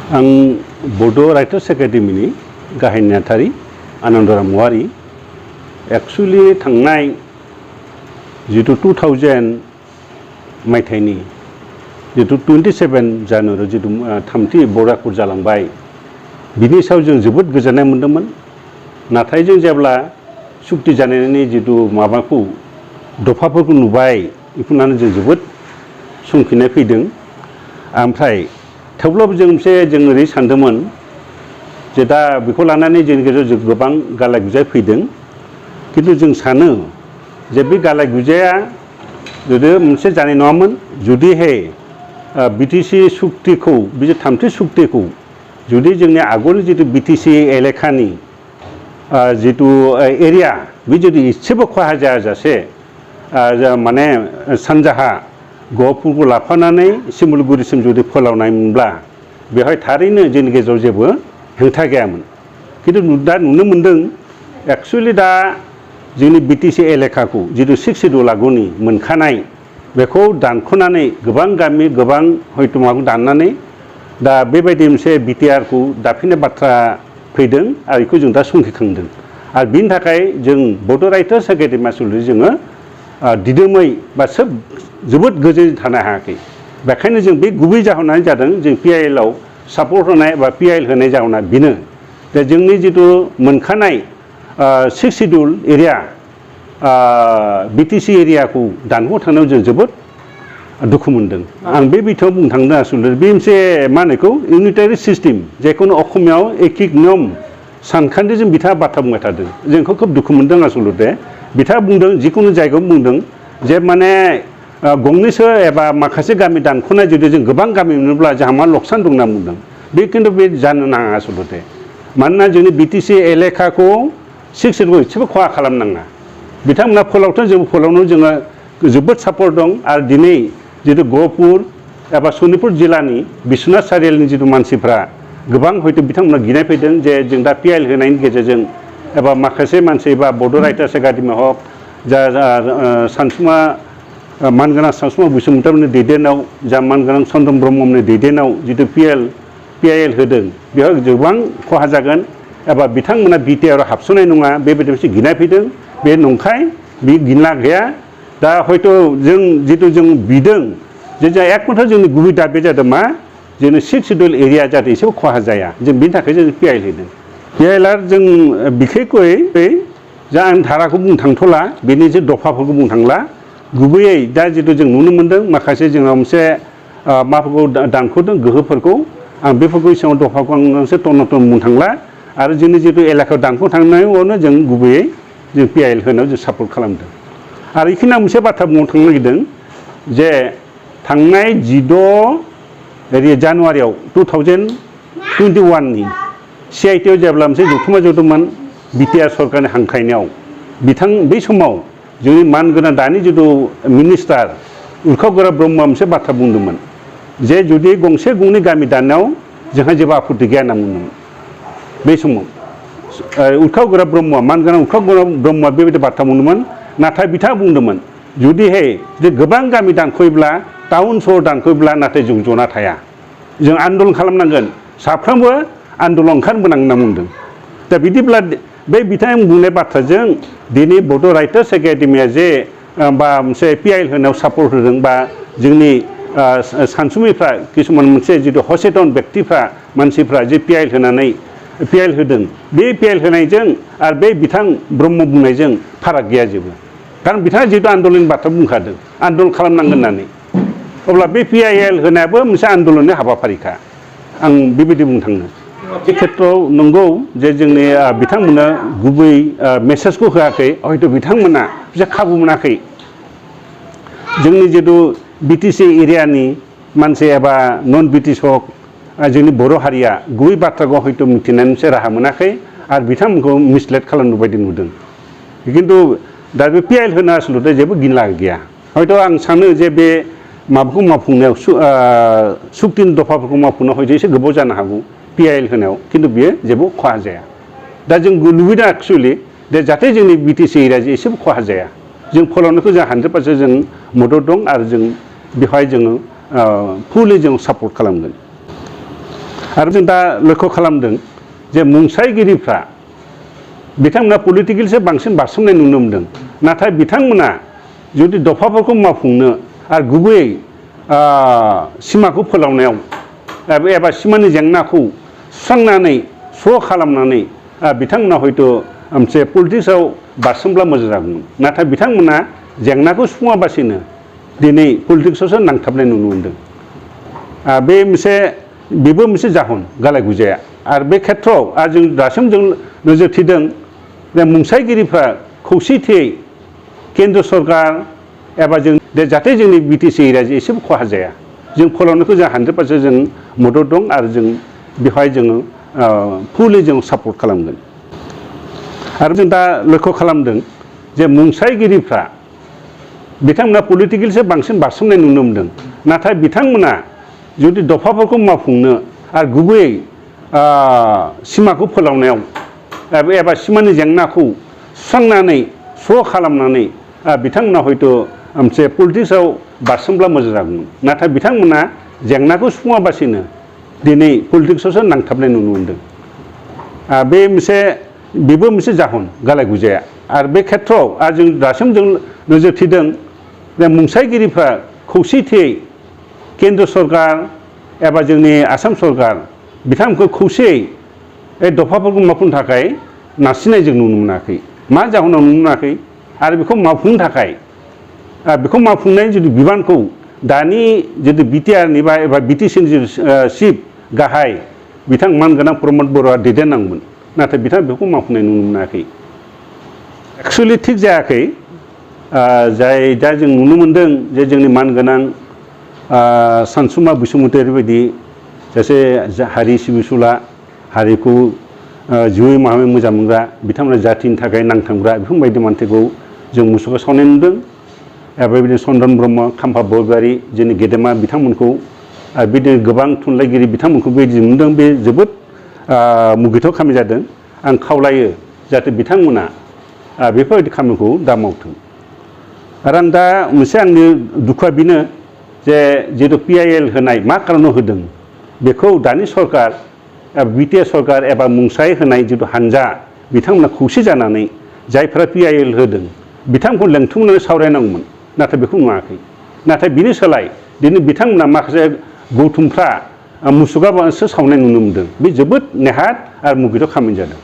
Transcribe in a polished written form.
आं बड' राइटार्स एकाडेमिनि गाहाय नेहाथारि आनन्दराम औवारी एक्चुअली थांनाय जितु 2000 मायथाइनि जितु 27 जानुवारि जितु थामथि बर' आखर जालांबाय बिनि सायाव जों जोबोद गोजोननाय मोन्दोंमोन। नाथाय जों जेब्ला सुक्ति जानायनि जितु माबाखौ दफाफोरखौ नुबाय बेखौनानै जों जोबोद संखिनाय फैदों। ओमफ्राय थेवब्लाबो जों ओरै सानदोंमोन जे दा बेखौ लानानै जोंनि गेजेराव जों गोबां गालाय गुजाय फैदों। किन्तु जों सानो जे बे गालाय गुजाया जुदि मोनसे जानाय नङामोन जुदिहाय बिटिसि सुक्तिखौ बे थामथि सुक्तिखौ जुदि जोंनि आगोलनि जितु बिटिसि एलेखानि जितु एरिया बे जुदि एसेबो खहा जायाजासे माने सानजाहा गहपुरखौ लाफानानै सिमुलुगुरिसिम जुदि फोलावनायमोनब्ला बेवहाय थारैनो जोंनि गेजेराव जेबो हेंथा गैयामोन। किन्तु दा नुनो मोन्दों एक्चुअलि दा जोंनि बिटिसि एलेखाखौ जितु 6 सिड्युल आगुनि मोनखानाय बेखौ दानख'नानै गोबां गामि गोबां हयथ' माबाखौ दाननानै दा बेबायदि मोनसे बिटिआरखौ दाफिननाय बाथ्रा फैदों आरो बेखौ जों दा संखिखांदों। आरो बिनि थाखाय जों बड' राइटार्स एकाडेमि आसलथे जोङो दिदोमै बा जोबोद गोजोनै थानो हायाखै। बेखायनो जों बे गुबै जाहोनानो जादों जों पिआइएलआव सापर्ट होनाय बा पिआइएल होनाय जाहोना बेनो जे जोंनि जितु मोनखानाय 6 सिड्युल एरिया बिटिसि एरियाखौ दानख' थांनायाव जों जोबोद दुखु मोनदों। आं बे बिथिङाव बुंनो थांदों आसलथे बे मोनसे मा होनो बेखौ इउनिटारि सिस्टेम जायखौनो असमियाव एकिक नियम सानखान्थिजों बिथाङा बाथ्रा बुंबाय थादों। जोंखौ खोब दुखु मोनदों आसलथे बिथाङा बुंदों जिखुनु जायगायाव बुंदों जे माने गंनैसो एबा माखासे गामि दानख'नाय जुदि जों गोबां गामि मोनोब्ला जोंहा मा लकसान दं होनना बुंदों। बे खिन्थु बे जानो नाङा आसलथे। मानोना जोंनि बिटिसि एलेखाखौ 6 सिड्युलखौ एसेबो खहा खालामनाङा। बिथांमोना फोलावथों जों फोलावनो जोङो जोबोद सापर्ट दं। आरो दिनै जितु गहपुर एबा सनितपुर जिल्लानि बिश्वनाथ सारिआलिनि जितु मानसिफ्रा गोबां हयथ' बिथांमोना गिनाय फैदों जे जों दा पिआइएल होनायनि गेजेरजों एबा माखासे मानसि बा बड' राइटार्स एकाडेमि हक जा सानसुमा मानगोनां सानसुमा बसुमतारीनि दैदेननायाव जा मानगोनां चन्द्रन ब्रह्मनि दैदेननायाव जितु पिआइएल होदों बेयाव गोबां खहा जागोन एबा बिथांमोना बिटिआरआव हाबस'नाय नङा बेबायदि मोनसे गिनाय फैदों। बे नंखाय बे गिना गैया। दा हयथ' जों जितु जों बिदों जे जों एकमात्र जोंनि गुबै दाबिया जादों मा जोंनि 6 सिड्युल एरिया जाहाथे एसेबो खहा जाया जों बिनि थाखाय जों पिआइएल होदों। पिआइएलआ जों बिखेखयै जा आं धाराखौ बुंनो थांथ'ला बेनि जे दफाफोरखौ बुंनो थांला गुबैयै दा जितु जों नुनो मोन्दों माखासे जोंनाव मोनसे माफोरखौ दानख'दों गोहोफोरखौ आं बेफोरखौ सिगाङाव दफाखौ आं मोनसे टन बुंनो थांला। आरो जोंनि जितु एलेकायाव दानख' थांनायावनो जों गुबैयै जों पिआइएल होनायाव जों सापर्ट खालामदों। आरो बेखिनि आं मोनसे बाथ्रा बुंनो थांनो नागिरदों जे थांनाय 16 जानुवारियाव 2021नि CITआव जेब्ला मोनसे जथुम्मा जदोंमोन बिटिआर सरकारनि हांख्रायनायाव बै समाव जोंनि मानगोनां दानि जितु मिनिस्टार उरखाव गोरा ब्रह्मआ मोनसे बाथ्रा बुंदोंमोन जे जुदि गंसे गंनै गामि दाननायाव जोंहा जेबो आपत्ति गैया होनना बुंदोंमोन। बै समाव उरखाव गोरा ब्रह्मआ मानगोनां उरखाव गोरा ब्रह्मआ बेबायदि बाथ्रा बुंदोंमोन। नाथाय बिथाङा जुदि गोबां गामि दानख'योब्ला टाउन सहर दानख'योब्ला नाथाय जों जना थाया जों आन्दलन खालामनांगोन साफ्रोमबो आन्दलन ओंखारबोनांगोन होनना बुंदों। दा बिदिब्ला बे बिथाङा बुंनाय बाथ्राजों दिनै बड' राइटार्स एकाडेमिया जे बा मोनसे पिआइएल होनायाव सापर्ट होदों बा जोंनि सानसुमैफ्रा किसुमान मोनसे जितु सचेतन बेक्तिफ्रा मानसिफ्रा जे पिआइएल होदों बे पिआइएल होनायजों आरो बे बिथां ब्रह्म बुंनायजों फाराग गैया जेबो। खारन बिथाङा जितु आन्दलननि बाथ्रा बुंखादों आन्दलन खालामनांगोन होननानै अब्ला बे पिआइएल होनायाबो मोनसे आन्दलननि हाबाफारिखा आं बेबायदि बुंनो थाङो। बे खेथ्रआव नंगौ जे जोंनि बिथांमोना गुबै मेसेजखौ होआखै हयथ' बिथांमोना बिसोर खाबु मोनाखै जोंनि जितु बिटिसि एरियानि मानसि एबा नन बिटिसि हक जोंनि बर' हारिया गुबै बाथ्राखौ हयथ' मिथिनायनि मोनसे राहा मोनाखै आरो बिथांमोनखौ मिसलेट खालामनो बायदि नुदों। खिन्थु दा बे पिआइएल होना आसलथे जेबो गिनला गैया। हयथ' आं सानो जे बे माबाखौ मावफुंनायाव सुक्तिनि दफाफोरखौ मावफुंनायाव हयथ' एसे गोबाव जानो हागौ पिआइएल होनायाव खिन्थु बियो जेबो खहा जाया। दा जों लुबैदों एक्चुअलि दे जाहाथे जोंनि बिटिसि एरिया एसेबो खहा जाया जों फोलावनायखौ जों 100% जों मदद दं आरो जों बेवहाय जोङो फुलि जों सापर्ट खालामगोन। आरो जों दा लक्ष्य खालामदों जे मुंसायगिरिफ्रा बिथांमोना पलिटिकेलसो बांसिन बारसोमनाय नुनो मोनदों नाथाय बिथांमोना जुदि दफाफोरखौ मावफुंनो आरो गुबैयै सिमाखौ फोलावनायाव एबा सिमानि जेंनाखौ सुस्रांनानै स' खालामनानै बिथांमोना हयथ' मोनसे पलिटिक्सआव बारसोमब्ला मोजां जागौमोन नाथाय बिथांमोना जेंनाखौ सुफुङाबासिनो दिनै पलिटिक्सआवसो नांथाबनाय नुनो मोनदों बेबो मोनसे जाहोन गालाय गुजाया आरो बे खेथ्रआव आरो जों दासिम जों नोजोर थिदों जे मुंसायगिरिफ्रा खौसेथियै केन्द्र सरकार एबा जों जाहाथे जोंनि बिटिसि एरियाजों एसेबो खहा जाया जों फोलावनायखौ जों 100% जों मदद दं आरो जों बेवहाय जोङो फुलि जों सापर्ट खालामगोन आरो जों दा लक्ष्य खालामदों जे मुंसायगिरिफ्रा बिथांमोना पलिटिकेलसो बांसिन बारसोमनाय नुनो मोनदों नाथाय बिथांमोना जुदि दफाफोरखौ मावफुंनो आरो गुबैयै सिमाखौ फोलावनायाव एबा सिमानि जेंनाखौ सुस्रांनानै स' खालामनानै बिथांमोना हयथ' मोनसे पलिटिक्सआव बारसोमब्ला मोजां जागौमोन नाथाय बिथांमोना जेंनाखौ सुफुङाबासिनो दिनै पलिटिक्सआवसो नांथाबनाय नुनो मोनदों बेबो मोनसे जाहोन गालाय गुजाया आरो बे खेथ्रआव आरो जों दासिम जों नोजोर थिदों जे मुंसायगिरिफ्रा खौसेथियै केन्द्र सरकार एबा जोंनि आसाम सरकार बिथांमोनखौ खौसेयै बे दफाफोरखौ मावफुंनो थाखाय नारसिननाय जों नुनो मोनाखै मा जाहोनाव नुनो मोनाखै आरो बेखौ मावफुंनो थाखाय बेखौ मावफुंनायनि जुदि बिबानखौ दानि जुदि बिटिआरनि एबा बिटिसिनि चिफ गाहाय बिथां मानगोनां प्रमद बर'आ दैदेननांगौमोन नाथाय बिथाङा बेखौ मावफुंनाय नुनो मोनाखै एक्सुवेलि थिग जायाखै दा जों नुनो मोनदों जे जोंनि मानगोनां सानसुमा बसुमतारी बायदि सासे हारि सिबिसुला हारिखौ जिउयै माहामै मोजां मोनग्रा बिथांमोना जातिनि थाखाय नांथाबग्रा बेफोरबायदि मानसिखौ जों मुसुखा सावनाय नुदों बेबायदिनो चन्दन ब्रह्म खाम्फा बरग'यारि जोंनि गेदेमा बिथांमोनखौ बिदिनो गोबां थुनलाइगिरि बिथांमोनखौ बेबायदि नुदों बे जोबोद मुगैथाव खामानि जादों आं खावलायो जाहाथे बिथांमोना बेफोरबायदि खामानिखौ दा मावथों आरो आं दा मोनसे आंनि दुखुआ बेनो जे जिहेतु PIL होनाय मा खारनाव होदों बेखौ दानि सरकार बिटिआर सरकार एबा मुंसाय होनाय जितु हानजा बिथांमोना खौसे जानानै जायफ्रा PIL होदों बिथांमोनखौ लेंथुमनानै सावरायनांगौमोन नाथाय बेखौ नुवाखै नाथाय बिनि सोलाय दिनै बिथांमोना माखासे गौथुमफ्रा मुसुखासो सावनाय नुनो मोनदों बे जोबोद नेहाथ आरो मुगैथाव खामानि जादों